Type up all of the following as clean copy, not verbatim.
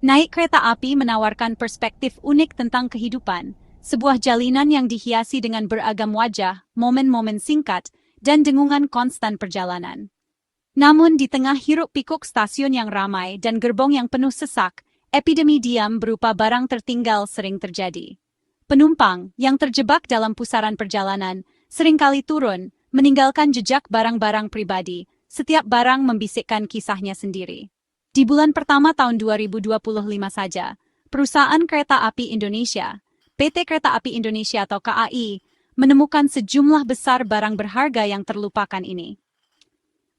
Naik kereta api menawarkan perspektif unik tentang kehidupan, sebuah jalinan yang dihiasi dengan beragam wajah, momen-momen singkat, dan dengungan konstan perjalanan. Namun di tengah hiruk-pikuk stasiun yang ramai dan gerbong yang penuh sesak, epidemi diam berupa barang tertinggal sering terjadi. Penumpang yang terjebak dalam pusaran perjalanan seringkali turun, meninggalkan jejak barang-barang pribadi, setiap barang membisikkan kisahnya sendiri. Di bulan pertama tahun 2025 saja, perusahaan kereta api Indonesia, PT Kereta Api Indonesia atau KAI, menemukan sejumlah besar barang berharga yang terlupakan ini.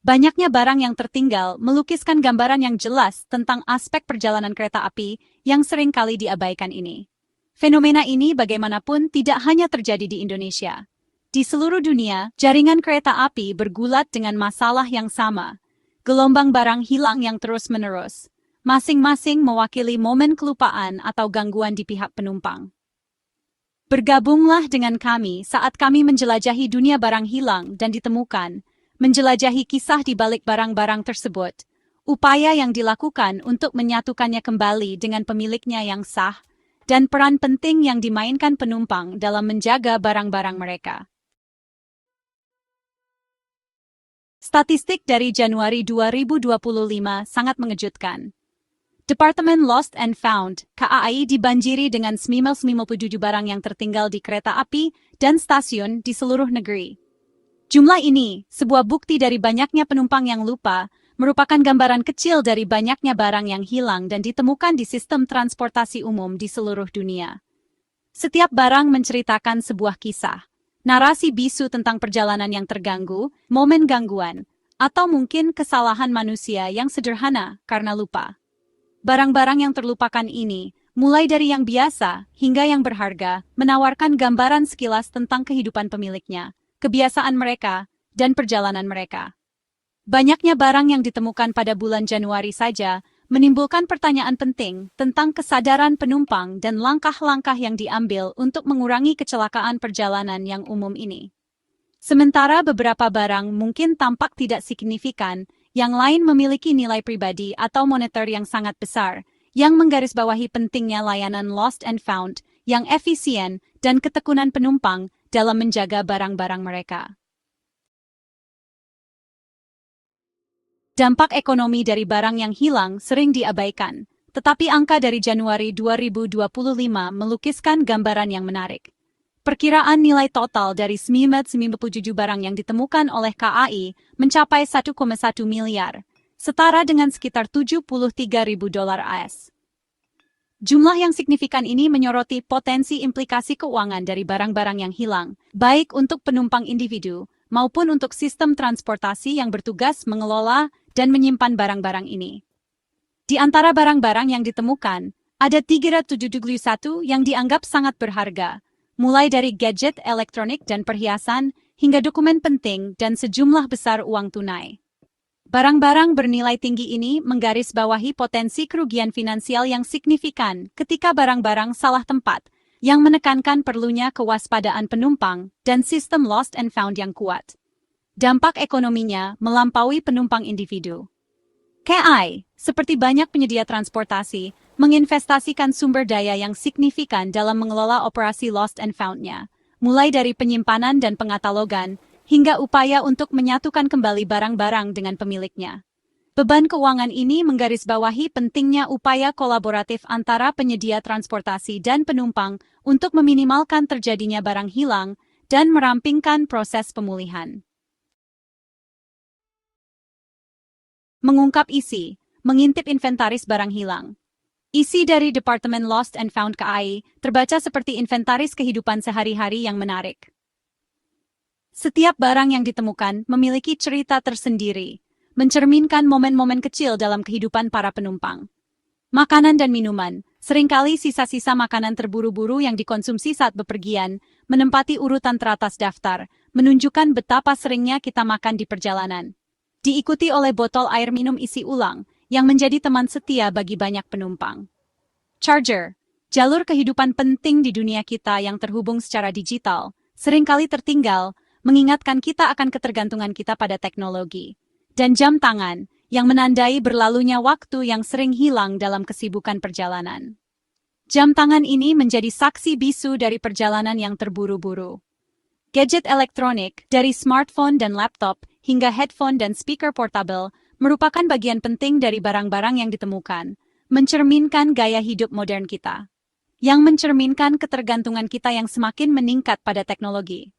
Banyaknya barang yang tertinggal melukiskan gambaran yang jelas tentang aspek perjalanan kereta api yang sering kali diabaikan ini. Fenomena ini bagaimanapun tidak hanya terjadi di Indonesia. Di seluruh dunia, jaringan kereta api bergulat dengan masalah yang sama. Gelombang barang hilang yang terus-menerus, masing-masing mewakili momen kelupaan atau gangguan di pihak penumpang. Bergabunglah dengan kami saat kami menjelajahi dunia barang hilang dan ditemukan, menjelajahi kisah di balik barang-barang tersebut, upaya yang dilakukan untuk menyatukannya kembali dengan pemiliknya yang sah, dan peran penting yang dimainkan penumpang dalam menjaga barang-barang mereka. Statistik dari Januari 2025 sangat mengejutkan. Departemen Lost and Found, KAI dibanjiri dengan 997 barang yang tertinggal di kereta api dan stasiun di seluruh negeri. Jumlah ini, sebuah bukti dari banyaknya penumpang yang lupa, merupakan gambaran kecil dari banyaknya barang yang hilang dan ditemukan di sistem transportasi umum di seluruh dunia. Setiap barang menceritakan sebuah kisah, narasi bisu tentang perjalanan yang terganggu, momen gangguan, atau mungkin kesalahan manusia yang sederhana karena lupa. Barang-barang yang terlupakan ini, mulai dari yang biasa hingga yang berharga, menawarkan gambaran sekilas tentang kehidupan pemiliknya, kebiasaan mereka, dan perjalanan mereka. Banyaknya barang yang ditemukan pada bulan Januari saja menimbulkan pertanyaan penting tentang kesadaran penumpang dan langkah-langkah yang diambil untuk mengurangi kecelakaan perjalanan yang umum ini. Sementara beberapa barang mungkin tampak tidak signifikan, yang lain memiliki nilai pribadi atau moneter yang sangat besar, yang menggarisbawahi pentingnya layanan Lost and Found yang efisien dan ketekunan penumpang dalam menjaga barang-barang mereka. Dampak ekonomi dari barang yang hilang sering diabaikan, tetapi angka dari Januari 2025 melukiskan gambaran yang menarik. Perkiraan nilai total dari 997 barang yang ditemukan oleh KAI mencapai 1,1 miliar, setara dengan sekitar 73.000 dolar AS. Jumlah yang signifikan ini menyoroti potensi implikasi keuangan dari barang-barang yang hilang, baik untuk penumpang individu maupun untuk sistem transportasi yang bertugas mengelola dan menyimpan barang-barang ini. Di antara barang-barang yang ditemukan, ada 371 yang dianggap sangat berharga, mulai dari gadget elektronik dan perhiasan hingga dokumen penting dan sejumlah besar uang tunai. Barang-barang bernilai tinggi ini menggarisbawahi potensi kerugian finansial yang signifikan ketika barang-barang salah tempat, yang menekankan perlunya kewaspadaan penumpang dan sistem lost and found yang kuat. Dampak ekonominya melampaui penumpang individu. KAI, seperti banyak penyedia transportasi, menginvestasikan sumber daya yang signifikan dalam mengelola operasi lost and found-nya, mulai dari penyimpanan dan pengatalogan, hingga upaya untuk menyatukan kembali barang-barang dengan pemiliknya. Beban keuangan ini menggarisbawahi pentingnya upaya kolaboratif antara penyedia transportasi dan penumpang untuk meminimalkan terjadinya barang hilang dan merampingkan proses pemulihan. Mengungkap isi, mengintip inventaris barang hilang. Isi dari Departemen Lost and Found KAI terbaca seperti inventaris kehidupan sehari-hari yang menarik. Setiap barang yang ditemukan memiliki cerita tersendiri, mencerminkan momen-momen kecil dalam kehidupan para penumpang. Makanan dan minuman, seringkali sisa-sisa makanan terburu-buru yang dikonsumsi saat bepergian, menempati urutan teratas daftar, menunjukkan betapa seringnya kita makan di perjalanan. Diikuti oleh botol air minum isi ulang, yang menjadi teman setia bagi banyak penumpang. Charger, jalur kehidupan penting di dunia kita yang terhubung secara digital, seringkali tertinggal, mengingatkan kita akan ketergantungan kita pada teknologi. Dan jam tangan, yang menandai berlalunya waktu yang sering hilang dalam kesibukan perjalanan. Jam tangan ini menjadi saksi bisu dari perjalanan yang terburu-buru. Gadget elektronik, dari smartphone dan laptop hingga headphone dan speaker portable, merupakan bagian penting dari barang-barang yang ditemukan, mencerminkan gaya hidup modern kita, yang mencerminkan ketergantungan kita yang semakin meningkat pada teknologi.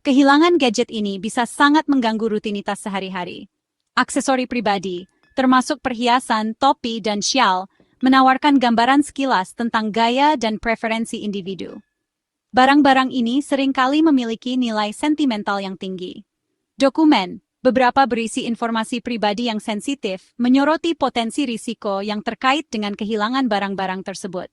Kehilangan gadget ini bisa sangat mengganggu rutinitas sehari-hari. Aksesori pribadi, termasuk perhiasan, topi, dan syal, menawarkan gambaran sekilas tentang gaya dan preferensi individu. Barang-barang ini seringkali memiliki nilai sentimental yang tinggi. Dokumen, beberapa berisi informasi pribadi yang sensitif, menyoroti potensi risiko yang terkait dengan kehilangan barang-barang tersebut.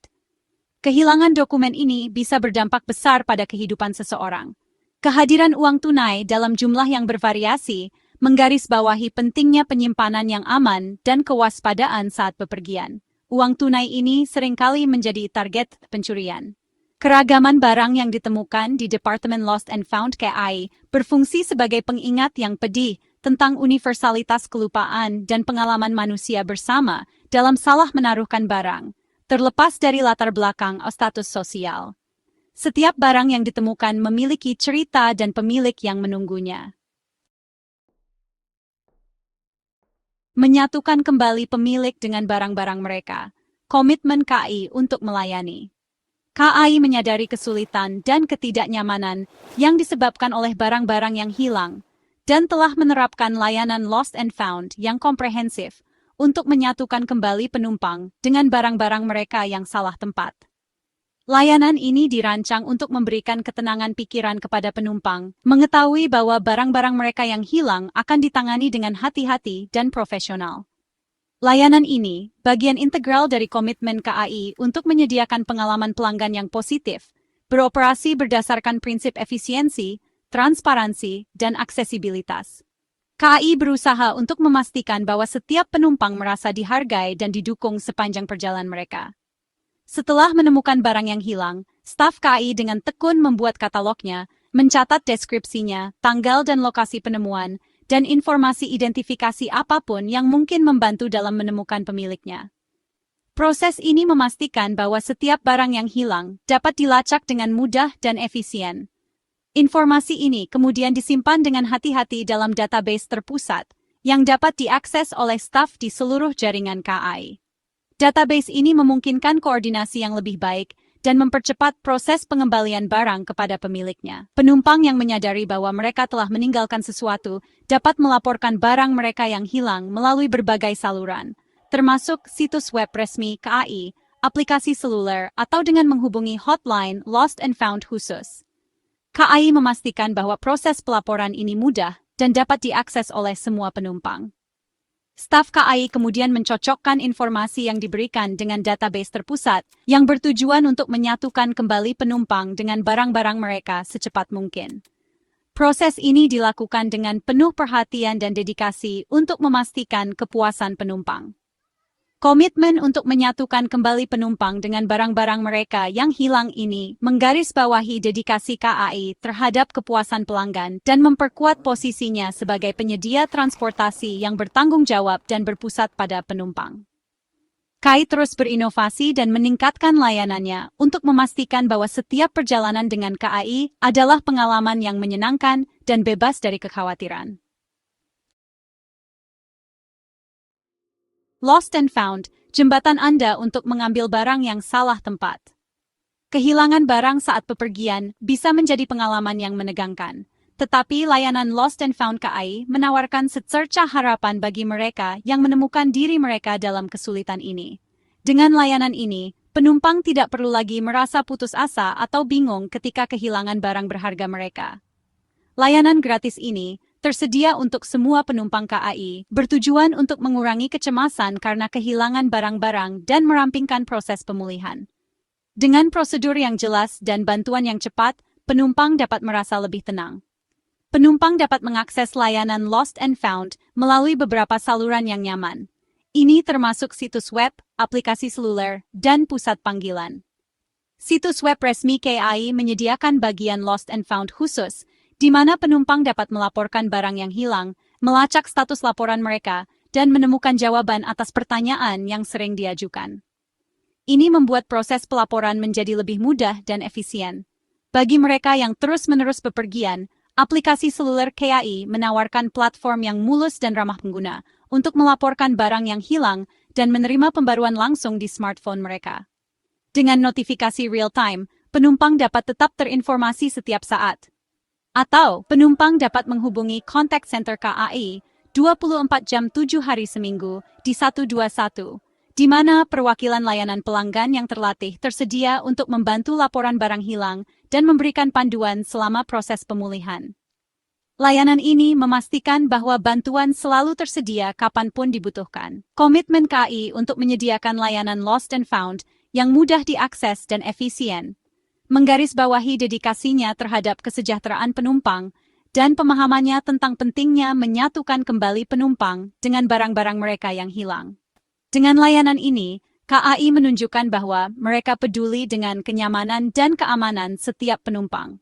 Kehilangan dokumen ini bisa berdampak besar pada kehidupan seseorang. Kehadiran uang tunai dalam jumlah yang bervariasi menggarisbawahi pentingnya penyimpanan yang aman dan kewaspadaan saat bepergian. Uang tunai ini seringkali menjadi target pencurian. Keragaman barang yang ditemukan di Departemen Lost and Found KAI berfungsi sebagai pengingat yang pedih tentang universalitas kelupaan dan pengalaman manusia bersama dalam salah menaruhkan barang, terlepas dari latar belakang atau status sosial. Setiap barang yang ditemukan memiliki cerita dan pemilik yang menunggunya. Menyatukan kembali pemilik dengan barang-barang mereka. Komitmen KAI untuk melayani. KAI menyadari kesulitan dan ketidaknyamanan yang disebabkan oleh barang-barang yang hilang dan telah menerapkan layanan Lost and Found yang komprehensif untuk menyatukan kembali penumpang dengan barang-barang mereka yang salah tempat. Layanan ini dirancang untuk memberikan ketenangan pikiran kepada penumpang, mengetahui bahwa barang-barang mereka yang hilang akan ditangani dengan hati-hati dan profesional. Layanan ini, bagian integral dari komitmen KAI untuk menyediakan pengalaman pelanggan yang positif, beroperasi berdasarkan prinsip efisiensi, transparansi, dan aksesibilitas. KAI berusaha untuk memastikan bahwa setiap penumpang merasa dihargai dan didukung sepanjang perjalanan mereka. Setelah menemukan barang yang hilang, staf KAI dengan tekun membuat katalognya, mencatat deskripsinya, tanggal dan lokasi penemuan, dan informasi identifikasi apapun yang mungkin membantu dalam menemukan pemiliknya. Proses ini memastikan bahwa setiap barang yang hilang dapat dilacak dengan mudah dan efisien. Informasi ini kemudian disimpan dengan hati-hati dalam database terpusat, yang dapat diakses oleh staf di seluruh jaringan KAI. Database ini memungkinkan koordinasi yang lebih baik dan mempercepat proses pengembalian barang kepada pemiliknya. Penumpang yang menyadari bahwa mereka telah meninggalkan sesuatu dapat melaporkan barang mereka yang hilang melalui berbagai saluran, termasuk situs web resmi KAI, aplikasi seluler, atau dengan menghubungi hotline Lost and Found khusus. KAI memastikan bahwa proses pelaporan ini mudah dan dapat diakses oleh semua penumpang. Staf KAI kemudian mencocokkan informasi yang diberikan dengan database terpusat yang bertujuan untuk menyatukan kembali penumpang dengan barang-barang mereka secepat mungkin. Proses ini dilakukan dengan penuh perhatian dan dedikasi untuk memastikan kepuasan penumpang. Komitmen untuk menyatukan kembali penumpang dengan barang-barang mereka yang hilang ini menggarisbawahi dedikasi KAI terhadap kepuasan pelanggan dan memperkuat posisinya sebagai penyedia transportasi yang bertanggung jawab dan berpusat pada penumpang. KAI terus berinovasi dan meningkatkan layanannya untuk memastikan bahwa setiap perjalanan dengan KAI adalah pengalaman yang menyenangkan dan bebas dari kekhawatiran. Lost and Found, jembatan Anda untuk mengambil barang yang salah tempat. Kehilangan barang saat bepergian bisa menjadi pengalaman yang menegangkan, tetapi layanan Lost and Found KAI menawarkan secercah harapan bagi mereka yang menemukan diri mereka dalam kesulitan ini. Dengan layanan ini, penumpang tidak perlu lagi merasa putus asa atau bingung ketika kehilangan barang berharga mereka. Layanan gratis ini tersedia untuk semua penumpang KAI, bertujuan untuk mengurangi kecemasan karena kehilangan barang-barang dan merampingkan proses pemulihan. Dengan prosedur yang jelas dan bantuan yang cepat, penumpang dapat merasa lebih tenang. Penumpang dapat mengakses layanan Lost and Found melalui beberapa saluran yang nyaman. Ini termasuk situs web, aplikasi seluler, dan pusat panggilan. Situs web resmi KAI menyediakan bagian Lost and Found khusus, di mana penumpang dapat melaporkan barang yang hilang, melacak status laporan mereka, dan menemukan jawaban atas pertanyaan yang sering diajukan. Ini membuat proses pelaporan menjadi lebih mudah dan efisien. Bagi mereka yang terus-menerus bepergian, aplikasi seluler KAI menawarkan platform yang mulus dan ramah pengguna untuk melaporkan barang yang hilang dan menerima pembaruan langsung di smartphone mereka. Dengan notifikasi real-time, penumpang dapat tetap terinformasi setiap saat. Atau, penumpang dapat menghubungi contact center KAI 24 jam 7 hari seminggu di 121, di mana perwakilan layanan pelanggan yang terlatih tersedia untuk membantu laporan barang hilang dan memberikan panduan selama proses pemulihan. Layanan ini memastikan bahwa bantuan selalu tersedia kapanpun dibutuhkan. Komitmen KAI untuk menyediakan layanan Lost and Found yang mudah diakses dan efisien, menggarisbawahi dedikasinya terhadap kesejahteraan penumpang dan pemahamannya tentang pentingnya menyatukan kembali penumpang dengan barang-barang mereka yang hilang. Dengan layanan ini, KAI menunjukkan bahwa mereka peduli dengan kenyamanan dan keamanan setiap penumpang.